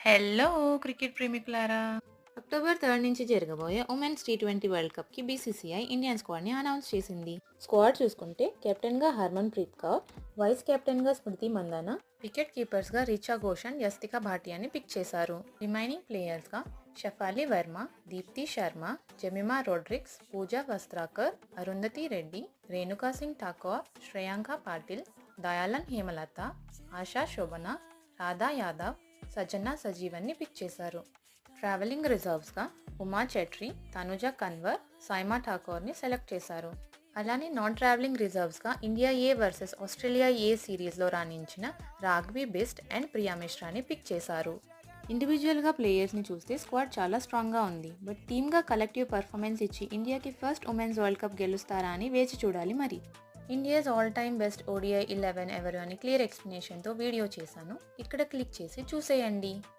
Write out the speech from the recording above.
Hello cricket ప్రేమికులారా! October 3 నుంచి జరగబోయే women's టీ20 వరల్డ్ కప్‌కి బీసీసీఐ ఇండియన్ స్క్వాడ్‌ని అనౌన్స్ చేసింది. స్క్వాడ్ చూసుకుంటే కెప్టెన్‌గా హర్మన్‌ప్రీత్ కౌర్, వైస్ కెప్టెన్‌గా స్మృతి మందన, వికెట్ కీపర్స్‌గా రిచా ఘోష్ అండ్ యస్తిక భాటియాని పిక్ చేశారు. రిమైనింగ్ ప్లేయర్స్‌గా షఫాలి వర్మ, దీప్తి శర్మ, జెమిమా రోడ్రిగ్స్, పూజా వస్త్రాకర్, అరుంధతి రెడ్డి, రేణుకా సింగ్ ఠాకూర్, శ్రేయాంక పాటిల్, దయాలన్ హేమలత, ఆశా శోభన, రాధా యాదవ్, సజన్నా సజీవన్ని పిక్ చేశారు. ట్రావెలింగ్ రిజర్వ్స్గా ఉమా చెట్రి, తనుజ కన్వర్, సైమా ఠాకూర్ని సెలెక్ట్ చేశారు. అలానే నాన్ ట్రావెలింగ్ రిజర్వ్స్గా India A versus Australia A సిరీస్లో రాణించిన రాఘవి బెస్ట్ అండ్ ప్రియా మిశ్రాని పిక్ చేశారు. ఇండివిజువల్‌గా ప్లేయర్స్‌ని చూస్తే స్క్వాడ్ చాలా స్ట్రాంగ్‌గా ఉంది. బట్ టీమ్‌గా కలెక్టివ్ పర్ఫార్మెన్స్ ఇచ్చి ఇండియాకి ఫస్ట్ ఉమెన్స్ వరల్డ్ కప్ గెలుస్తారా అని వేచి చూడాలి మరి. India's all time best ODI 11 ఎవరు అని క్లియర్ ఎక్స్ప్లెనేషన్తో వీడియో చేశాను. ఇక్కడ క్లిక్ చేసి చూసేయండి.